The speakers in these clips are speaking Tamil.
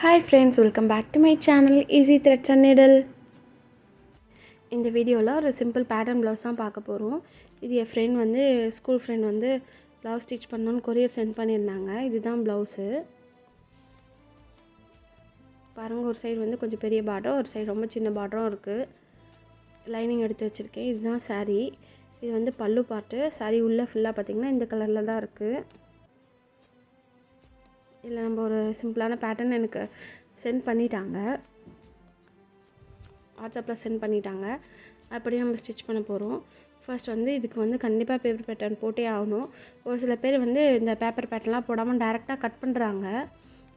Hi friends, welcome back to my channel Easy Threads and Needle. இந்த வீடியோவில் ஒரு சிம்பிள் பேட்டர்ன் ப்ளவுஸ் தான் பார்க்க போகிறோம். இது என் ஃப்ரெண்ட் வந்து ஸ்கூல் ஃப்ரெண்ட் வந்து ப்ளவுஸ் ஸ்டிச் பண்ணணும்னு கொரியர் சென்ட் பண்ணியிருந்தாங்க. இதுதான் ப்ளவுஸு. பாருங்கள், ஒரு சைடு வந்து கொஞ்சம் பெரிய பார்டரும் ஒரு சைடு ரொம்ப சின்ன பார்டரும் இருக்குது. லைனிங் எடுத்து வச்சுருக்கேன். இதுதான் சாரீ. இது வந்து பல்லு பார்ட்டு. சாரீ உள்ளே ஃபுல்லாக பார்த்திங்கன்னா இந்த கலரில் தான் இருக்குது. இதில் நம்ம ஒரு சிம்பிளான பேட்டர்ன் எனக்கு சென்ட் பண்ணிட்டாங்க, வாட்ஸ்அப்பில் சென்ட் பண்ணிட்டாங்க. அப்படி நம்ம ஸ்டிச் பண்ண போகிறோம். ஃபர்ஸ்ட் வந்து இதுக்கு வந்து கண்டிப்பாக பேப்பர் பேட்டர்ன் போட்டே ஆகணும். ஒரு சில பேர் வந்து இந்த பேப்பர் பேட்டர்ன்லாம் போடாமல் டேரெக்டாக கட் பண்ணுறாங்க.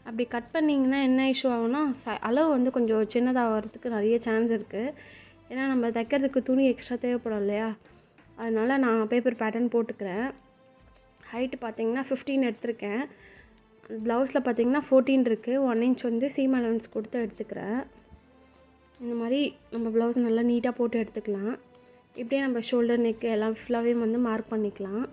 அப்படி கட் பண்ணிங்கன்னா என்ன இஷ்யூ ஆகும்னா அளவு வந்து கொஞ்சம் சின்னதாகிறதுக்கு நிறைய சான்ஸ் இருக்குது. ஏன்னா நம்ம தைக்கிறதுக்கு துணி எக்ஸ்ட்ரா தேவைப்படும் இல்லையா, அதனால் நான் பேப்பர் பேட்டர்ன் போட்டுக்கிறேன். ஹைட்டு பார்த்திங்கன்னா 15 எடுத்திருக்கேன். ப்ளவுஸில் பார்த்திங்கன்னா 14 இருக்குது. 1 இன்ச் வந்து சீம் அலவன்ஸ் கொடுத்து எடுத்துக்கிறேன். இந்த மாதிரி நம்ம ப்ளவுஸ் நல்லா நீட்டாக போட்டு எடுத்துக்கலாம். இப்படியே நம்ம ஷோல்டர் நெக்கு எல்லாம் ஃபுல்லாகவே வந்து மார்க் பண்ணிக்கலாம்.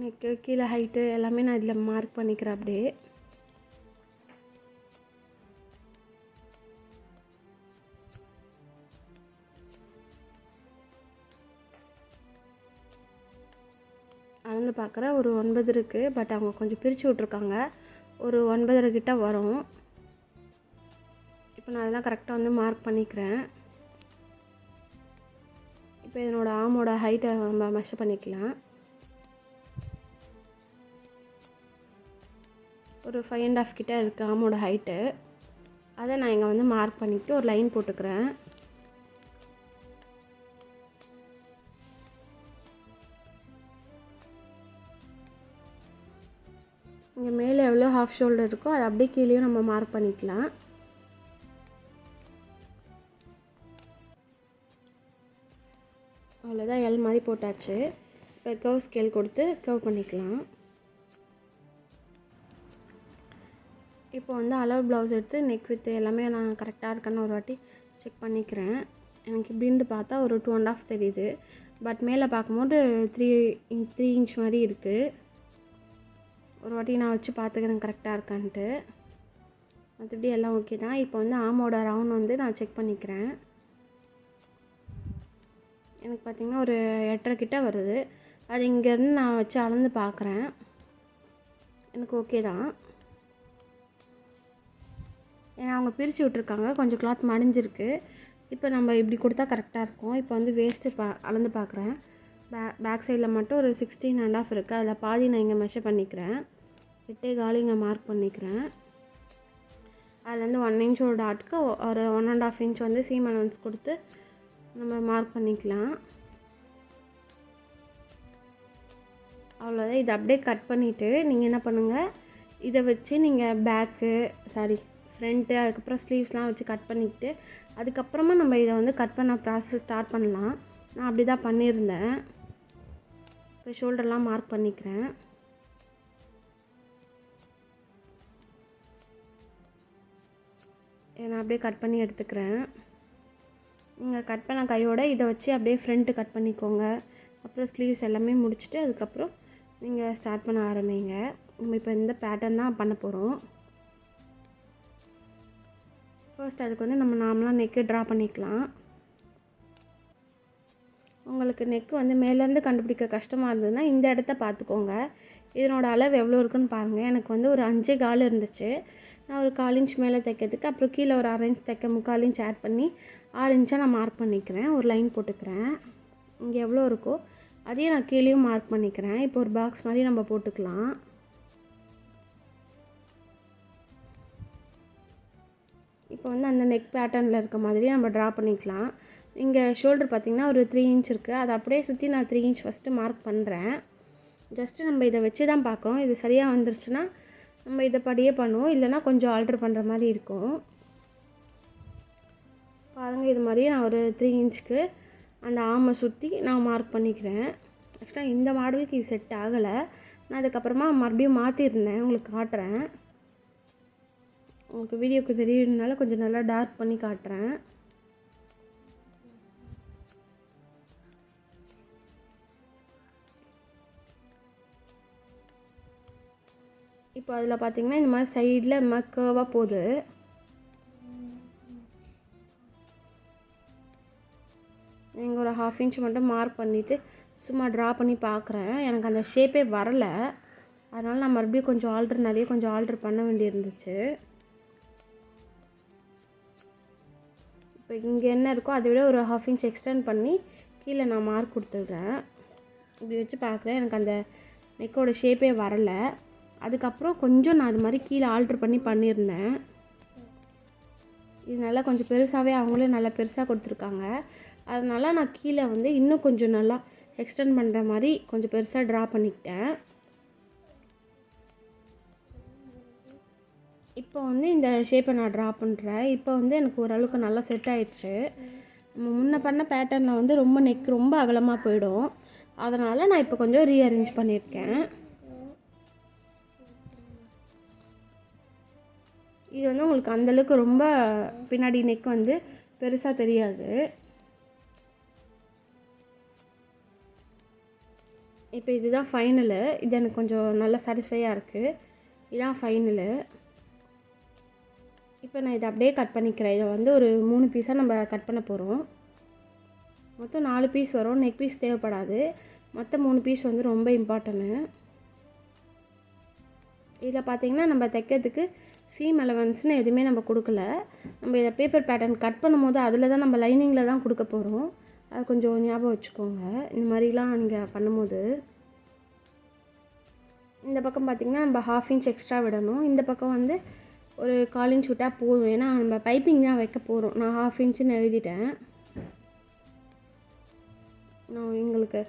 நெக்கு கீழே ஹைட்டு எல்லாமே நான் இதில் மார்க் பண்ணிக்கிறேன். அப்படியே அளந்து பார்க்குறேன். ஒரு 9 இருக்குது. பட் அவங்க கொஞ்சம் பிரித்து விட்ருக்காங்க. ஒரு 9.5 கிட்ட வரும். இப்போ நான் அதெல்லாம் கரெக்டாக வந்து மார்க் பண்ணிக்கிறேன். இப்போ இதனோட ஆமோட ஹைட்டை நம்ம மெஷர் பண்ணிக்கலாம். ஒரு 5.5 கிட்ட இருக்குது ஆமோட ஹைட்டு. அதை நான் இங்கே வந்து மார்க் பண்ணிவிட்டு ஒரு லைன் போட்டுக்கிறேன். இங்கே மேலே எவ்வளோ ஹாஃப் ஷோல்டர் இருக்கோ அதை அப்படியே கீழேயும் நம்ம மார்க் பண்ணிக்கலாம். அவ்வளோதான், எல் மாதிரி போட்டாச்சு. இப்போ கர்வ் ஸ்கேல் கொடுத்து கர்வ் பண்ணிக்கலாம். இப்போ வந்து அளவு ப்ளவுஸ் எடுத்து நெக் வித்து எல்லாமே நான் கரெக்டாக இருக்கான்னு ஒரு வாட்டி செக் பண்ணிக்கிறேன். எனக்கு இப்படின்ட்டு பார்த்தா ஒரு 2.5 தெரியுது. பட் மேலே பார்க்கும்போது 3 இன்ச் மாதிரி இருக்குது. ஒரு வாட்டி நான் வச்சு பார்த்துக்கிறேன் கரெக்டாக இருக்கான்ட்டு. மற்றபடி எல்லாம் ஓகே தான். இப்போ வந்து ஆமோட ரவுண்ட் வந்து நான் செக் பண்ணிக்கிறேன். எனக்கு பார்த்திங்கன்னா ஒரு 8.5 கிட்ட வருது. அது இங்கேருந்து நான் வச்சு அளந்து பார்க்குறேன். எனக்கு ஓகே தான். ஏன்னா அவங்க பிரித்து விட்ருக்காங்க, கொஞ்சம் கிளாத் மடிஞ்சிருக்கு. இப்போ நம்ம இப்படி கொடுத்தா கரெக்டாக இருக்கும். இப்போ வந்து வேஸ்ட்டு அளந்து பார்க்குறேன். பேக் சைடில் மட்டும் ஒரு 16.5 இருக்குது. அதில் பாதி நான் இங்கே மெஷர் பண்ணிக்கிறேன். 8.25 இங்கே மார்க் பண்ணிக்கிறேன். அதுலேருந்து 1 இன்ச்சோட டாட்டுக்கு ஒரு 1.5 இன்ச் வந்து சீம் அலவன்ஸ் கொடுத்து நம்ம மார்க் பண்ணிக்கலாம். அவ்வளோதான். இதை அப்படியே கட் பண்ணிவிட்டு நீங்கள் என்ன பண்ணுங்கள், இதை வச்சு நீங்கள் ஃப்ரண்ட்டு அதுக்கப்புறம் ஸ்லீவ்ஸ்லாம் வச்சு கட் பண்ணிக்கிட்டு அதுக்கப்புறமா நம்ம இதை வந்து கட் பண்ண ப்ராசஸ் ஸ்டார்ட் பண்ணலாம். நான் அப்படி தான் பண்ணியிருந்தேன். இப்போ ஷோல்டர்லாம் மார்க் பண்ணிக்கிறேன். நான் அப்படியே கட் பண்ணி எடுத்துக்கிறேன். நீங்கள் கட் பண்ண கையோட இதை வச்சு அப்படியே ஃப்ரண்ட்டு கட் பண்ணிக்கோங்க. அப்புறம் ஸ்லீவ்ஸ் எல்லாமே முடிச்சுட்டு அதுக்கப்புறம் நீங்கள் ஸ்டார்ட் பண்ண ஆரம்பிங்க. நம்ம இப்போ இந்த பேட்டர்ன் தான் பண்ண போகிறோம். ஃபர்ஸ்ட் அதுக்கு வந்து நம்ம நார்மலாக நெக்கு ட்ரா பண்ணிக்கலாம். உங்களுக்கு நெக்கு வந்து மேலேருந்து கண்டுபிடிக்க கஷ்டமாக இருந்ததுன்னா இந்த இடத்த பார்த்துக்கோங்க. இதனோட அளவு எவ்வளோ இருக்குன்னு பாருங்கள். எனக்கு வந்து ஒரு 5.25 இருந்துச்சு. நான் ஒரு 1/4 இன்ச் மேலே தைக்கிறதுக்கு அப்புறம் கீழே ஒரு 1/2 இன்ச் தைக்க 3/4 இன்ச் ஆட் பண்ணி 6 இன்ச்சாக நான் மார்க் பண்ணிக்கிறேன். ஒரு லைன் போட்டுக்கிறேன். இங்கே எவ்வளோ இருக்கோ அதையும் நான் கீழேயும் மார்க் பண்ணிக்கிறேன். இப்போ ஒரு பாக்ஸ் மாதிரி நம்ம போட்டுக்கலாம். இப்போ வந்து அந்த நெக் பேட்டர்னில் இருக்க மாதிரி நம்ம ட்ரா பண்ணிக்கலாம். இங்கே ஷோல்டர் பார்த்திங்கன்னா ஒரு 3 இன்ச் இருக்குது. அதை அப்படியே சுற்றி நான் 3 இன்ச் ஃபஸ்ட்டு மார்க் பண்ணுறேன். ஜஸ்ட்டு நம்ம இதை வச்சு தான் பார்க்குறோம். இது சரியாக வந்துருச்சுன்னா நம்ம இதை படியே பண்ணுவோம், இல்லைனா கொஞ்சம் ஆல்ட்ரு பண்ணுற மாதிரி இருக்கும். பாருங்கள், இது மாதிரி நான் ஒரு 3 இன்ச்சுக்கு அந்த ஆமை சுற்றி நான் மார்க் பண்ணிக்கிறேன். ஆக்சுவலாக இந்த மாடலுக்கு இது செட் ஆகலை. நான் அதுக்கப்புறமா மறுபடியும் மாற்றிருந்தேன், உங்களுக்கு காட்டுறேன். உங்களுக்கு வீடியோக்கு தெரியறதுனால கொஞ்சம் நல்லா டார்க் பண்ணி காட்டுறேன். இப்போ அதில் பார்த்திங்கன்னா இந்த மாதிரி சைடில் இந்த மாதிரி கர்வாக போகுது. நீங்கள் ஒரு 1/2 இன்ச் மட்டும் மார்க் பண்ணிவிட்டு சும்மா ட்ரா பண்ணி பார்க்குறேன். எனக்கு அந்த ஷேப்பே வரலை, அதனால் நான் மறுபடியும் கொஞ்சம் ஆல்ட்ரு பண்ண வேண்டியிருந்துச்சு. இப்போ இங்கே என்ன இருக்கோ அதை விட ஒரு 1/2 இன்ச் எக்ஸ்டெண்ட் பண்ணி கீழே நான் மார்க் கொடுத்துடுறேன். இப்படி வச்சு பார்க்குறேன், எனக்கு அந்த நெக்கோட ஷேப்பே வரலை. அதுக்கப்புறம் கொஞ்சம் நான் அது மாதிரி கீழே ஆல்ட்ரு பண்ணியிருந்தேன். இது நல்லா கொஞ்சம் பெருசாகவே அவங்களே நல்லா பெருசாக கொடுத்துருக்காங்க. அதனால் நான் கீழே வந்து இன்னும் கொஞ்சம் நல்லா எக்ஸ்டெண்ட் பண்ணுற மாதிரி கொஞ்சம் பெருசாக ட்ரா பண்ணிக்கிட்டேன். இப்போ வந்து இந்த ஷேப்பை நான் ட்ரா பண்ணுறேன். இப்போ வந்து எனக்கு ஓரளவுக்கு நல்லா செட் ஆயிடுச்சு. நம்ம முன்ன பண்ண பேட்டர்னில் வந்து நெக் ரொம்ப அகலமாக போயிடும். அதனால் நான் இப்போ கொஞ்சம் ரீஅரேஞ்ச் பண்ணியிருக்கேன். இது வந்து உங்களுக்கு அந்தளவுக்கு ரொம்ப பின்னாடி நெக் வந்து பெருசாக தெரியாது. இப்போ இதுதான் ஃபைனலு. இது எனக்கு கொஞ்சம் நல்லா சாட்டிஸ்ஃபையாக இருக்குது. இதுதான் ஃபைனலு. இப்போ நான் இதை அப்படியே கட் பண்ணிக்கிறேன். இதை வந்து ஒரு 3 பீஸாக நம்ம கட் பண்ண போகிறோம். மொத்தம் 4 பீஸ் வரும். நெக் பீஸ் தேவைப்படாது. மற்ற 3 பீஸ் வந்து ரொம்ப இம்பார்ட்டன்ட்டு. இதில் பார்த்திங்கன்னா நம்ம தைக்கிறதுக்கு சீம் அலவன்ஸ்னு எதுவுமே நம்ம கொடுக்கல. நம்ம இதை பேப்பர் பேட்டர்ன் கட் பண்ணும்போது அதில் தான் நம்ம லைனிங்கில் தான் கொடுக்க போகிறோம். அது கொஞ்சம் ஞாபகம் வச்சுக்கோங்க இந்த மாதிரிலாம் நீங்கள் பண்ணும்போது. இந்த பக்கம் பார்த்திங்கன்னா நம்ம 1/2 இன்ச் எக்ஸ்ட்ரா விடணும். இந்த பக்கம் வந்து ஒரு 1/4 இன்ச் விட்டால் போதும். ஏன்னா நம்ம பைப்பிங் தான் வைக்க போகிறோம். நான் 1/2 இன்ச்சுன்னு எழுதிட்டேன். நான் எங்களுக்கு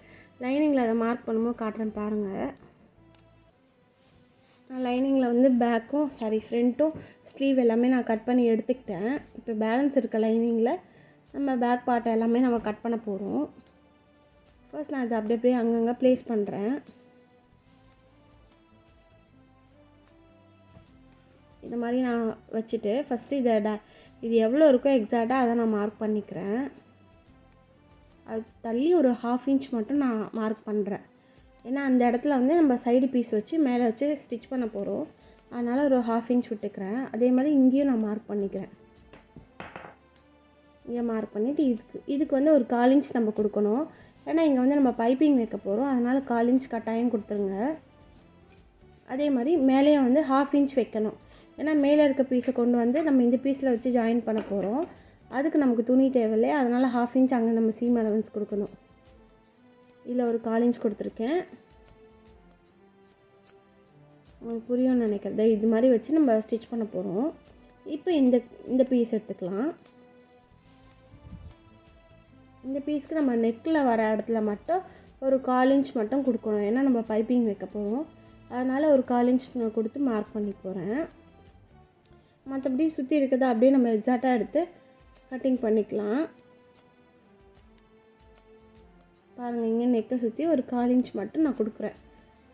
லைனிங்கில் அதை மார்க் பண்ணும்போது காட்டுறேன் பாருங்கள். நான் லைனிங்கில் வந்து ஃப்ரண்ட்டும் ஸ்லீவ் எல்லாமே நான் கட் பண்ணி எடுத்துக்கிட்டேன். இப்போ பேலன்ஸ் இருக்க லைனிங்கில் நம்ம பேக் பார்ட் எல்லாமே நம்ம கட் பண்ண போகிறோம். ஃபர்ஸ்ட் நான் அதை அப்படியே அங்கங்கே ப்ளேஸ் பண்ணுறேன். இந்த மாதிரி நான் வச்சுட்டு ஃபஸ்ட்டு இது எவ்வளோ இருக்கோ எக்ஸாக்டாக அதை நான் மார்க் பண்ணிக்கிறேன். அது தள்ளி ஒரு 1/2 இன்ச் மட்டும் நான் மார்க் பண்ணுறேன். ஏன்னா அந்த இடத்துல வந்து நம்ம சைடு பீஸ் வச்சு மேலே வச்சு ஸ்டிச் பண்ண போகிறோம். அதனால் ஒரு 1/2 இன்ச் விட்டுக்கிறேன். அதே மாதிரி இங்கேயும் நான் மார்க் பண்ணிக்கிறேன். இங்கே மார்க் பண்ணிவிட்டு இதுக்கு வந்து ஒரு 1/4 இன்ச் நம்ம கொடுக்கணும். ஏன்னா இங்கே வந்து நம்ம பைப்பிங் வைக்க போகிறோம். அதனால் 1/4 இன்ச் கட்டாயம் கொடுத்துருங்க. அதே மாதிரி மேலேயும் வந்து 1/2 இன்ச் வைக்கணும். ஏன்னா மேலே இருக்க பீஸை கொண்டு வந்து நம்ம இந்த பீஸில் வச்சு ஜாயின் பண்ண போகிறோம். அதுக்கு நமக்கு துணி தேவையில்லை. அதனால் 1/2 இன்ச் அங்கே நம்ம சீம் அலவன்ஸ் கொடுக்கணும். இதில் ஒரு 1/4 இன்ச் கொடுத்துருக்கேன். உங்களுக்கு புரியும்னு நினைக்கிறத இது மாதிரி வச்சு நம்ம ஸ்டிச் பண்ண போகிறோம். இப்போ இந்த பீஸ் எடுத்துக்கலாம். இந்த பீஸ்க்கு நம்ம நெக்கில் வர இடத்துல மட்டும் ஒரு 1/4 இன்ச் மட்டும் கொடுக்கணும். ஏன்னா நம்ம பைப்பிங் வைக்க போகிறோம். அதனால் ஒரு 1/4 இன்ச் நான் கொடுத்து மார்க் பண்ணி போகிறேன். மற்றபடி சுற்றி இருக்கிறத அப்படியே நம்ம எக்ஸாக்டாக எடுத்து கட்டிங் பண்ணிக்கலாம். பாருங்கள், இங்கே நெக்கை சுற்றி ஒரு 1/4 இன்ச் மட்டும் நான் கொடுக்குறேன்.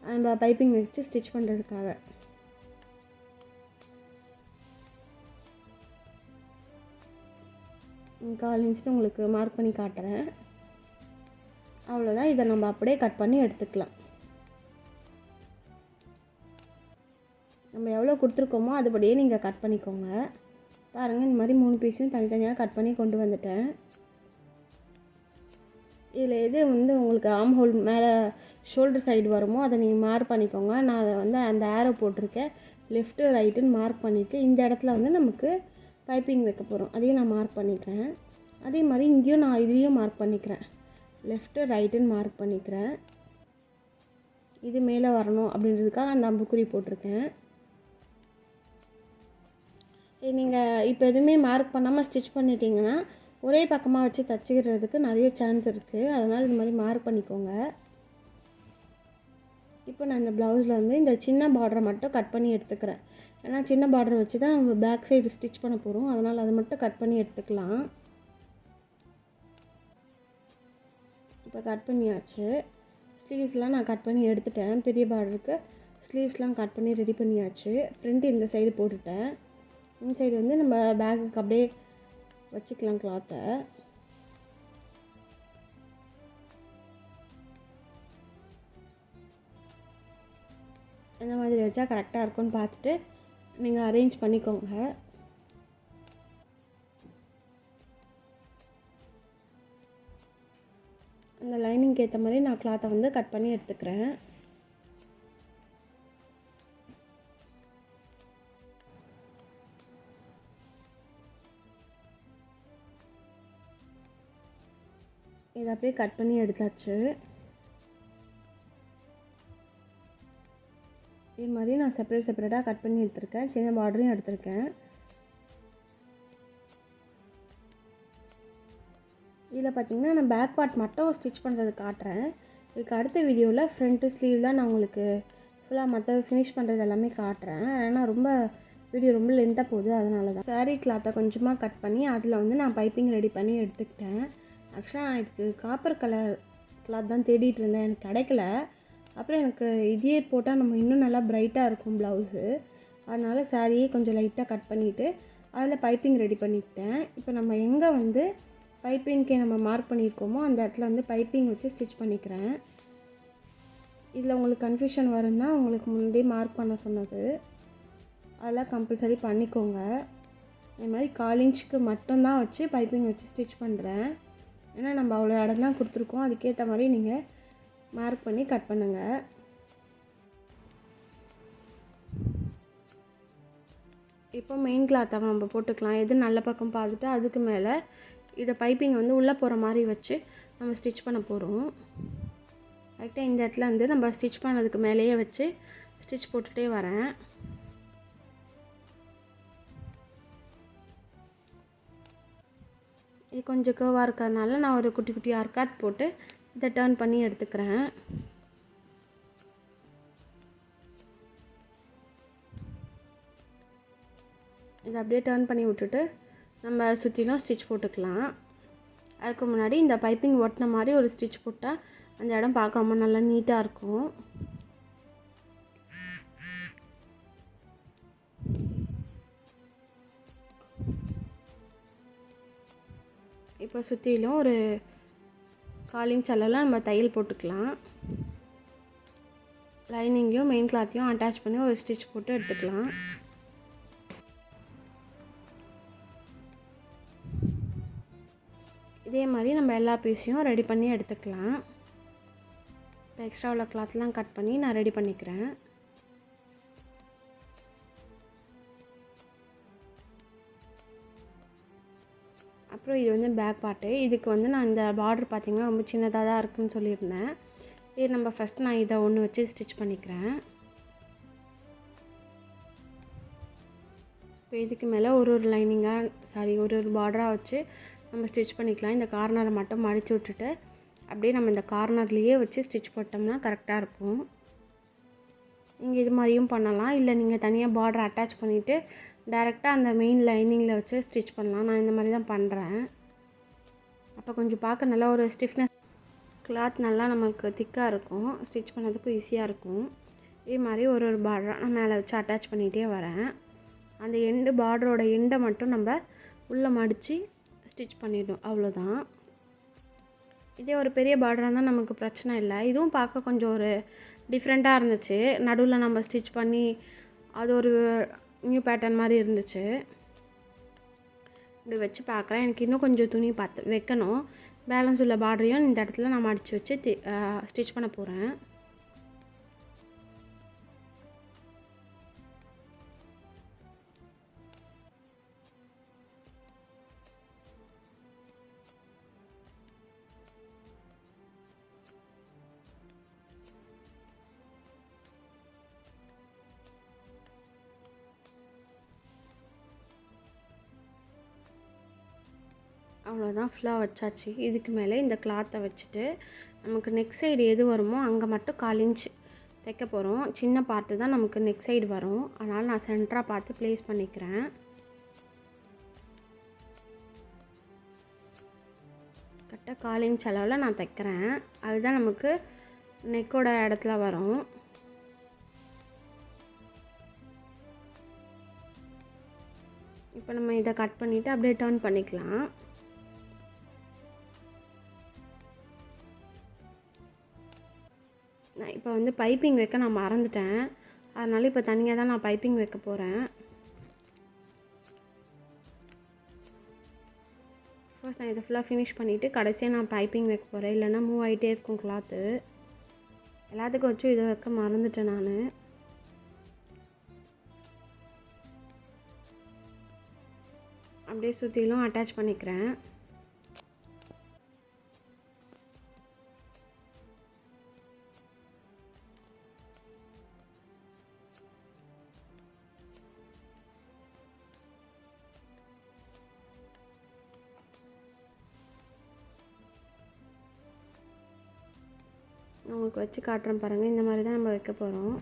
நம்ம பைப்பிங் வச்சு ஸ்டிச் பண்ணுறதுக்காக. கால் இன்ச்னு உங்களுக்கு மார்க் பண்ணி காட்டுறேன். அவ்வளோதான். இதை நம்ம அப்படியே கட் பண்ணி எடுத்துக்கலாம். நம்ம எவ்வளோ கொடுத்துருக்கோமோ அதுபடியே நீங்கள் கட் பண்ணிக்கோங்க. பாருங்கள், இந்த மாதிரி 3 பீஸையும் தனித்தனியாக கட் பண்ணி கொண்டு வந்துட்டேன். இதில் எது வந்து உங்களுக்கு ஆர்ம் ஹோல் மேலே ஷோல்டர் சைடு வருமோ அதை நீங்கள் மார்க் பண்ணிக்கோங்க. நான் அதை வந்து அந்த ஏரோ போட்டிருக்கேன். லெஃப்ட்டு ரைட்டுன்னு மார்க் பண்ணிவிட்டு இந்த இடத்துல வந்து நமக்கு பைப்பிங் வைக்க போகிறோம். அதையும் நான் மார்க் பண்ணிக்கிறேன். அதே மாதிரி இங்கேயும் நான் இதுலேயும் மார்க் பண்ணிக்கிறேன். லெஃப்ட்டு ரைட்டுன்னு மார்க் பண்ணிக்கிறேன். இது மேலே வரணும் அப்படின்றதுக்காக அந்த அம்புக்குறி போட்டிருக்கேன். நீங்கள் இப்போ எதுவுமே மார்க் பண்ணாமல் ஸ்டிச் பண்ணிட்டீங்கன்னா ஒரே பக்கமாக வச்சு தச்சுக்கிறதுக்கு நிறைய சான்ஸ் இருக்குது. அதனால் இது மாதிரி மார்க் பண்ணிக்கோங்க. இப்போ நான் இந்த ப்ளவுஸில் வந்து இந்த சின்ன பார்டரை மட்டும் கட் பண்ணி எடுத்துக்கிறேன். ஏன்னா சின்ன பார்டரை வச்சு தான் நம்ம பேக் சைடு ஸ்டிச் பண்ண போகிறோம். அதனால் அதை மட்டும் கட் பண்ணி எடுத்துக்கலாம். இப்போ கட் பண்ணியாச்சு. ஸ்லீவ்ஸ்லாம் நான் கட் பண்ணி எடுத்துட்டேன். பெரிய பார்டருக்கு ஸ்லீவ்ஸ்லாம் கட் பண்ணி ரெடி பண்ணியாச்சு. ஃப்ரண்ட் இந்த சைடு போட்டுட்டேன். இந்த சைடு வந்து நம்ம பேக்குக்கு அப்படியே வச்சுக்கலாம் கிளாத்தை. இந்த மாதிரி வச்சா கரெக்டாக இருக்கும்னு பார்த்துட்டு நீங்கள் அரேஞ்ச் பண்ணிக்கோங்க. அந்த லைனிங்க்கு ஏற்ற மாதிரி நான் கிளாத்தை வந்து கட் பண்ணி எடுத்துக்கிறேன். இதை அப்படியே கட் பண்ணி எடுத்தாச்சு. இதே மாதிரி நான் செப்பரேட்டாக கட் பண்ணி எடுத்திருக்கேன். சின்ன பார்டரையும் எடுத்திருக்கேன். இதில் பார்த்திங்கன்னா நான் பேக் பார்ட் மட்டும் ஸ்டிச் பண்ணுறது காட்டுறேன். இதுக்கு அடுத்த வீடியோவில் ஃப்ரண்ட்டு ஸ்லீவ்லாம் நான் உங்களுக்கு ஃபுல்லாக மற்ற ஃபினிஷ் பண்ணுறது எல்லாமே காட்டுறேன். ஏன்னா வீடியோ ரொம்ப லென்த்தாக போகுது, அதனால தான். சாரீ கிளாத்தை கொஞ்சமாக கட் பண்ணி அதில் வந்து நான் பைப்பிங் ரெடி பண்ணி எடுத்துக்கிட்டேன். ஆக்சுவலாக நான் இதுக்கு காப்பர் கலர் கிளாத் தான் தேடிட்டு இருந்தேன், எனக்கு கிடைக்கல. அப்புறம் எனக்கு இதே போட்டால் நம்ம இன்னும் நல்லா ப்ரைட்டாக இருக்கும் ப்ளவுஸு. அதனால் சாரியே கொஞ்சம் லைட்டாக கட் பண்ணிவிட்டு அதில் பைப்பிங் ரெடி பண்ணிக்கிட்டேன். இப்போ நம்ம எங்கே வந்து பைப்பிங்க்கே நம்ம மார்க் பண்ணியிருக்கோமோ அந்த இடத்துல வந்து பைப்பிங் வச்சு ஸ்டிச் பண்ணிக்கிறேன். இதில் உங்களுக்கு கன்ஃபியூஷன் வரும்னா உங்களுக்கு முன்னாடியே மார்க் பண்ண சொன்னது, அதெல்லாம் கம்பல்சரி பண்ணிக்கோங்க. இது மாதிரி 1/4 இன்ச்சுக்கு மட்டும்தான் வச்சு பைப்பிங் வச்சு ஸ்டிச் பண்ணுறேன். ஏன்னா நம்ம அவ்வளோ இடம் தான் கொடுத்துருக்கோம், அதுக்கேற்ற மாதிரி நீங்கள் மார்க் பண்ணி கட் பண்ணுங்கள். இப்போ மெயின் கிளாத்தை நம்ம போட்டுக்கலாம். எது நல்ல பக்கம் பார்த்துட்டு அதுக்கு மேலே இதை பைப்பிங் வந்து உள்ளே போகிற மாதிரி வச்சு நம்ம ஸ்டிச் பண்ண போகிறோம். கரெக்டாக இந்த இடத்துல வந்து நம்ம ஸ்டிச் பண்ணதுக்கு மேலேயே வச்சு ஸ்டிச் போட்டுகிட்டே வரேன். இது கொஞ்சம் கர்வாக இருக்கிறதுனால நான் ஒரு குட்டி குட்டி அர்க்காத் போட்டு இதை டர்ன் பண்ணி எடுத்துக்கிறேன். இதை அப்படியே டர்ன் பண்ணி விட்டுட்டு நம்ம சுற்றிலும் ஸ்டிச் போட்டுக்கலாம். அதுக்கு முன்னாடி இந்த பைப்பிங் ஒட்டின மாதிரி ஒரு ஸ்டிச் போட்டால் அந்த இடம் பார்க்க ரொம்ப நல்லா நீட்டாக இருக்கும். இப்போ சுற்றிலும் ஒரு 1/4 இன்ச் அளவில் நம்ம தையல் போட்டுக்கலாம். லைனிங்கையும் மெயின் கிளாத்தையும் அட்டாச் பண்ணி ஒரு ஸ்டிச் போட்டு எடுத்துக்கலாம். இதே மாதிரி நம்ம எல்லா பீஸையும் ரெடி பண்ணி எடுத்துக்கலாம். இப்போ எக்ஸ்ட்ரா உள்ள கிளாத்லாம் கட் பண்ணி நான் ரெடி பண்ணிக்கிறேன். அப்புறம் இது வந்து பேக் பார்ட்டு. இதுக்கு வந்து நான் இந்த பார்டர் பார்த்திங்கன்னா ரொம்ப சின்னதாக தான் இருக்குதுன்னு சொல்லியிருந்தேன். இது நம்ம ஃபஸ்ட் நான் இதை ஒன்று வச்சு ஸ்டிச் பண்ணிக்கிறேன். இப்போ இதுக்கு மேலே ஒரு லைனிங்காக ஒரு பார்டராக வச்சு நம்ம ஸ்டிச் பண்ணிக்கலாம். இந்த கார்னரை மட்டும் மடித்து விட்டுட்டு அப்படியே நம்ம இந்த கார்னர்லேயே வச்சு ஸ்டிச் போட்டோம்னா கரெக்டாக இருக்கும். நீங்கள் இது மாதிரியும் பண்ணலாம், இல்லை நீங்கள் தனியாக பார்டர் அட்டாச் பண்ணிவிட்டு டைரெக்டாக அந்த மெயின் லைனிங்கில் வச்சு ஸ்டிச் பண்ணலாம். நான் இந்த மாதிரி தான் பண்ணுறேன். அப்போ கொஞ்சம் பார்க்க நல்லா ஒரு ஸ்டிஃப்னஸ், கிளாத் நல்லா நமக்கு திக்காக இருக்கும், ஸ்டிச் பண்ணதுக்கும் ஈஸியாக இருக்கும். இதே மாதிரி ஒரு பார்டராக நான் மேலே வச்சு அட்டாச் பண்ணிகிட்டே வரேன். அந்த பார்டரோட எண்டை மட்டும் நம்ம உள்ளே மடித்து ஸ்டிச் பண்ணிடணும், அவ்வளோதான். இதே ஒரு பெரிய பார்டராக இருந்தால் நமக்கு பிரச்சனை இல்லை. இதுவும் பார்க்க கொஞ்சம் ஒரு டிஃப்ரெண்ட்டாக இருந்துச்சு. நடுவில் நம்ம ஸ்டிச் பண்ணி அது ஒரு நியூ பேட்டர்ன் மாதிரி இருந்துச்சு. இப்படி வச்சு பார்க்குறேன். எனக்கு இன்னும் கொஞ்சம் துணி வைக்கணும். பேலன்ஸ் உள்ள பார்டரையும் இந்த இடத்துல நான் மடித்து வச்சு ஸ்டிச் பண்ண போகிறேன். அவ்வளோதான், ஃபுல்லாக வச்சாச்சு. இதுக்கு மேலே இந்த கிளாத்தை வச்சுட்டு நமக்கு நெக் சைடு எது வருமோ அங்கே மட்டும் 1/4 இன்ச் தைக்க போகிறோம். சின்ன பார்ட்டு தான் நமக்கு நெக் சைடு வரும், அதனால் நான் சென்டராக பார்த்து ப்ளேஸ் பண்ணிக்கிறேன். கரெக்டாக 1/4 இன்ச் அளவில் நான் தைக்கிறேன். அதுதான் நமக்கு நெக்கோட இடத்துல வரும். இப்போ நம்ம இதை கட் பண்ணிவிட்டு அப்படியே டர்ன் பண்ணிக்கலாம். இப்போ வந்து பைப்பிங் வைக்க நான் மறந்துட்டேன், அதனால் இப்போ தனியாக தான் நான் பைப்பிங் வைக்க போகிறேன். ஃபர்ஸ்ட் நான் இதை ஃபுல்லாக ஃபினிஷ் பண்ணிவிட்டு கடைசியாக நான் பைப்பிங் வைக்க போகிறேன். இல்லைன்னா மூவ் ஆகிட்டே இருக்கும் கிளாத்து. எல்லாத்துக்கும் வச்சும் இதை வைக்க மறந்துட்டேன் நான். அப்படியே சுற்றிலும் அட்டாச் பண்ணிக்கிறேன். உங்களுக்கு வச்சு காட்டுறேன் பாருங்கள். இந்த மாதிரி தான் நம்ம வைக்க போகிறோம்.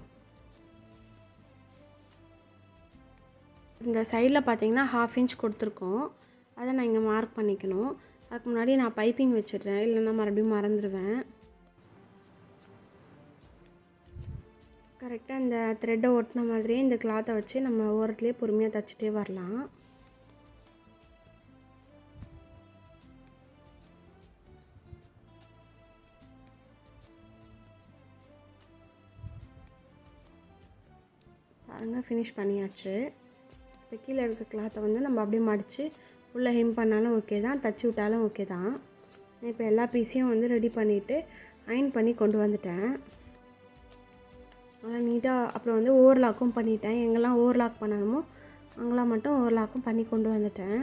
இந்த சைடில் பார்த்தீங்கன்னா 1/2 இன்ச் கொடுத்துருக்கோம். அதை நான் இங்கே மார்க் பண்ணிக்கணும். அதுக்கு முன்னாடி நான் பைப்பிங் வச்சிடுறேன், இல்லைன்னா மறுபடியும் மறந்துடுவேன். கரெக்டாக இந்த த்ரெட்டை ஒட்டின மாதிரியே இந்த கிளாத்தை வச்சு நம்ம ஓரத்துலேயே பொறுமையாக தைச்சிட்டே வரலாம். பாருங்கள், ஃபினிஷ் பண்ணியாச்சு. இப்போ கீழே இருக்க கிளாத்தை வந்து நம்ம அப்படியே மடித்து உள்ளே ஹெம் பண்ணாலும் ஓகே தான், தச்சு விட்டாலும் ஓகே தான். இப்போ எல்லா பீஸையும் வந்து ரெடி பண்ணிவிட்டு அயன் பண்ணி கொண்டு வந்துட்டேன். நல்லா நீட்டாக. அப்புறம் வந்து ஓவர்லாக்கும் பண்ணிட்டேன். எங்கெல்லாம் ஓவர்லாக் பண்ணணுமோ அங்கெல்லாம் மட்டும் ஓவர்லாக்கும் பண்ணி கொண்டு வந்துட்டேன்.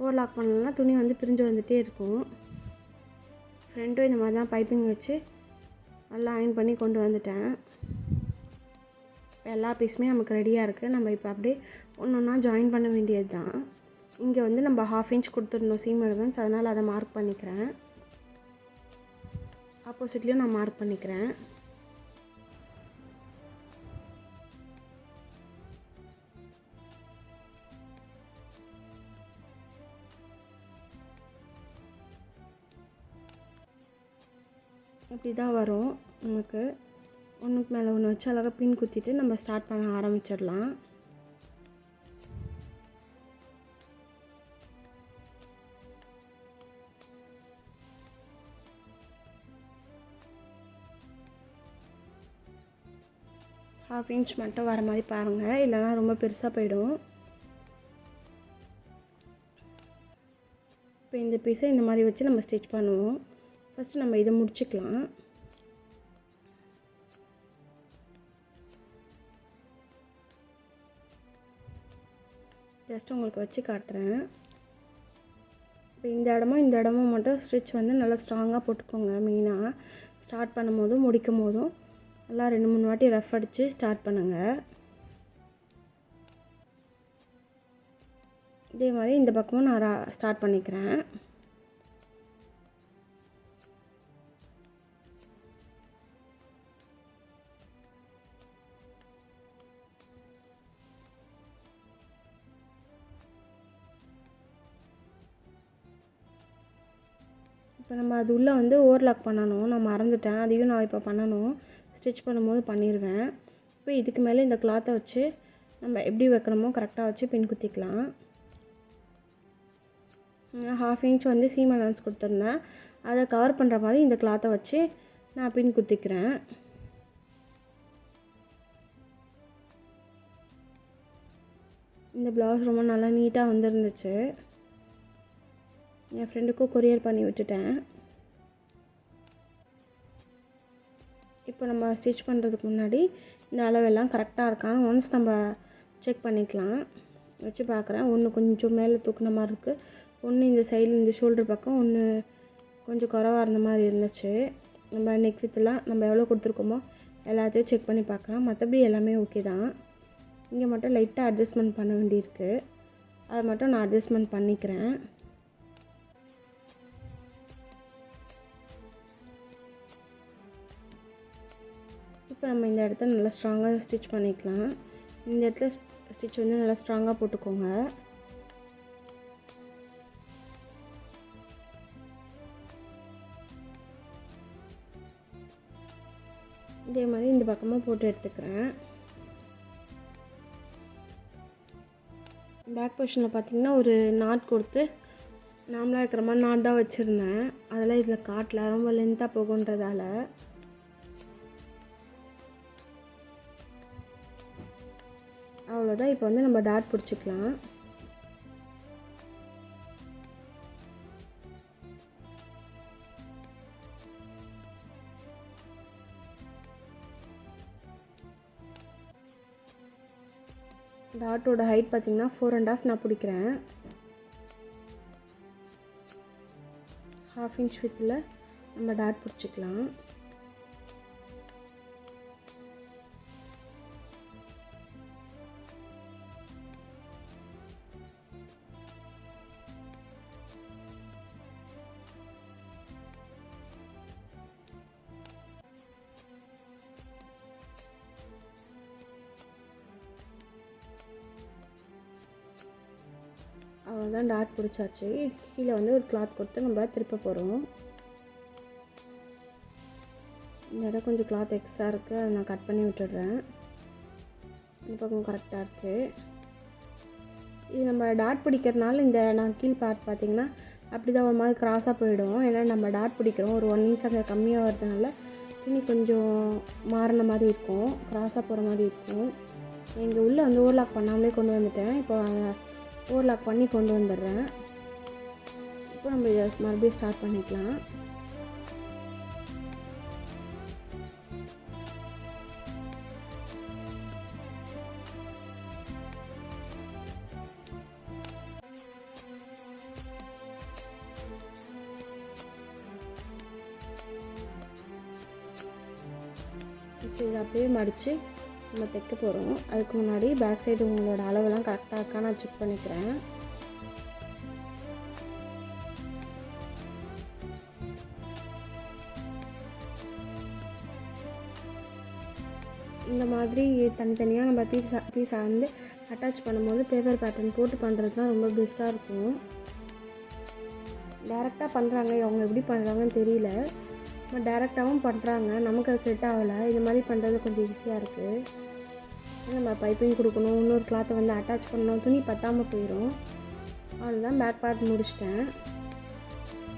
ஓவர்லாக் பண்ணலன்னா துணி வந்து பிரிஞ்சு வந்துகிட்டே இருக்கும். ஃப்ரண்ட்டும் இந்த மாதிரி தான் பைப்பிங் வச்சு நல்லா அயன் பண்ணி கொண்டு வந்துட்டேன். எல்லா பீஸுமே நமக்கு ரெடியாக இருக்குது. நம்ம இப்போ அப்படியே ஒன்று ஒன்றா ஜாயின் பண்ண வேண்டியது தான். இங்கே வந்து நம்ம 1/2 இன்ச் கொடுத்துருந்தோம் சீம் அலவன்ஸ், அதனால் அதை மார்க் பண்ணிக்கிறேன். ஆப்போசிட்லேயும் நான் மார்க் பண்ணிக்கிறேன். இப்படி தான் வரும் நமக்கு. ஒன்றுக்கு மேலே ஒன்று வச்சு அழகாக பின் குத்திட்டு நம்ம ஸ்டார்ட் பண்ண ஆரம்பிச்சிடலாம். ½ இன்ச் மட்டும் வர மாதிரி பாருங்கள், இல்லைனா ரொம்ப பெருசாக போயிடும். இப்போ இந்த பீஸை இந்த மாதிரி வச்சு நம்ம ஸ்டிச் பண்ணுவோம். ஃபஸ்ட்டு நம்ம இதை முடிச்சுக்கலாம். ஜஸ்ட் உங்களுக்கு வச்சு காட்டுறேன். இப்போ இந்த இடமும் மட்டும் ஸ்டிச் வந்து நல்லா ஸ்ட்ராங்காக போட்டுக்கோங்க. மெயினாக ஸ்டார்ட் பண்ணும் போதும் முடிக்கும் போதும் நல்லா 2-3 வாட்டி ரஃப் அடித்து ஸ்டார்ட் பண்ணுங்கள். இதே மாதிரி இந்த பக்கமும் நான் ஸ்டார்ட் பண்ணிக்கிறேன். இப்போ நம்ம அது உள்ளே வந்து ஓவர்லாக் பண்ணணும். நான் மறந்துட்டேன், அதையும் நான் இப்போ பண்ணணும். ஸ்டிச் பண்ணும்போது பண்ணிடுவேன். இப்போ இதுக்கு மேலே இந்த கிளாத்தை வச்சு நம்ம எப்படி வைக்கணுமோ கரெக்டாக வச்சு பின் குத்திக்கலாம். 1/2 இன்ச் வந்து சீம் அலவன்ஸ் கொடுத்துருந்தேன். அதை கவர் பண்ணுற மாதிரி இந்த கிளாத்தை வச்சு நான் பின் குத்திக்கிறேன். இந்த ப்ளவுஸ் ரொம்ப நல்லா நீட்டாக வந்துருந்துச்சு. என் ஃப்ரெண்டுக்கும் கொரியர் பண்ணி விட்டுட்டேன். இப்போ நம்ம ஸ்டிச் பண்ணுறதுக்கு முன்னாடி இந்த அளவெல்லாம் கரெக்டாக இருக்கான்னு ஒன்ஸ் நம்ம செக் பண்ணிக்கலாம். வச்சு பார்க்குறேன். ஒன்று கொஞ்சம் மேலே தூக்குன மாதிரி இருக்குது, ஒன்று இந்த சைடில் இந்த ஷோல்டர் பக்கம் ஒன்று கொஞ்சம் குறைவாக இருந்த மாதிரி இருந்துச்சு. நம்ம நெக் வித்தெல்லாம் நம்ம எவ்வளோ கொடுத்துருக்கோமோ எல்லாத்தையும் செக் பண்ணி பார்க்கலாம். மற்றபடி எல்லாமே ஓகே தான். இங்கே மட்டும் லைட்டாக அட்ஜஸ்ட்மெண்ட் பண்ண வேண்டியிருக்கு. அதை மட்டும் நான் அட்ஜஸ்ட்மெண்ட் பண்ணிக்கிறேன். இப்போ நம்ம இந்த இடத்த நல்லா ஸ்ட்ராங்காக ஸ்டிச் பண்ணிக்கலாம். இந்த இடத்துல ஸ்டிச் வந்து நல்லா ஸ்ட்ராங்காக போட்டுக்கோங்க. இதே மாதிரி இந்த பக்கமாக போட்டு எடுத்துக்கிறேன். பேக் பொசிஷனில் பார்த்திங்கன்னா ஒரு நாட் கொடுத்து நார்மலாக இருக்கிற மாதிரி நாட் தான் வச்சுருந்தேன். அதெல்லாம் இதில் காட்டல, ரொம்ப லென்த்தாக போகுன்றதால. அவ்வளோதான். இப்போ வந்து நம்ம டாட் பிடிச்சிக்கலாம். டாட்டோட ஹைட் பார்த்திங்கன்னா 4.5 நான் பிடிக்கிறேன். 1/2 இன்ச் வித்தில் நம்ம டாட் பிடிச்சிக்கலாம். அவ்வளோதான், டாட் பிடிச்சாச்சு. இதுக்கு கீழே வந்து ஒரு கிளாத் கொடுத்து நம்ம திருப்ப போகிறோம். இந்த இடம் கொஞ்சம் கிளாத் எக்ஸ்ட்ரா இருக்குது, அதை நான் கட் பண்ணி விட்டுடுறேன். இந்த பக்கம் கரெக்டாக இருக்குது. இது நம்ம டாட் பிடிக்கிறதுனால இந்த நான் கீழ் பார்ட் பார்த்திங்கன்னா அப்படி தான் ஒரு மாதிரி க்ராஸாக போயிடும். ஏன்னா நம்ம டாட் பிடிக்கிறோம், ஒரு 1 இன்ச் அங்கே கம்மியாக வரதுனால துணி கொஞ்சம் மாறின மாதிரி இருக்கும், க்ராஸாக போகிற மாதிரி இருக்கும். இங்கே உள்ளே வந்து ஓவர்லாக் பண்ணாமலே கொண்டு வந்துட்டேன். இப்போ ஓவர்லாக் பண்ணி கொண்டு வந்துடுறேன். இப்போ நம்ம இதை மறுபடியும் ஸ்டார்ட் பண்ணிக்கலாம். இப்போ இதை அப்படியே மடித்து நம்ம தைக்க போகிறோம். அதுக்கு முன்னாடி பேக் சைடு உங்களோட அளவெல்லாம் கரெக்டாக இருக்கா நான் செக் பண்ணிக்கிறேன். இந்த மாதிரி தனித்தனியாக நம்ம பீஸை வந்து அட்டாச் பண்ணும்போது பேப்பர் பேட்டர்ன் போட்டு பண்ணுறது தான் ரொம்ப பெஸ்ட்டாக இருக்கும். டேரெக்டாக பண்ணுறாங்க, அவங்க எப்படி பண்ணுறாங்கன்னு தெரியல. நம்ம டேரெக்டாகவும் பண்ணுறாங்க, நமக்கு அது செட் ஆகலை. இது மாதிரி பண்ணுறது கொஞ்சம் ஈஸியாக இருக்குது. நம்ம பைப்பிங் கொடுக்கணும், இன்னொரு கிளாத்தை வந்து அட்டாச் பண்ணணும், துணி பத்தாமல் போயிடும். அவ்வளோதான், பேக் பார்ட் முடிச்சிட்டேன்.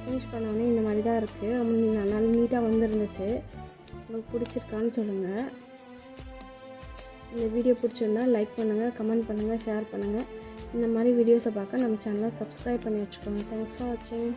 ஃபினிஷ் பண்ணோன்னே இந்த மாதிரி தான் இருக்குது. ரொம்ப நல்லா நீட்டாக வந்துருந்துச்சு. உங்களுக்கு பிடிச்சிருக்கான்னு சொல்லுங்கள். இந்த வீடியோ பிடிச்சிருந்தா லைக் பண்ணுங்கள், கமெண்ட் பண்ணுங்கள், ஷேர் பண்ணுங்கள். இந்த மாதிரி வீடியோஸை பார்க்க நம்ம சேனலை சப்ஸ்கிரைப் பண்ணி வச்சுக்கோங்க. தேங்க்ஸ் ஃபார் வாட்சிங்.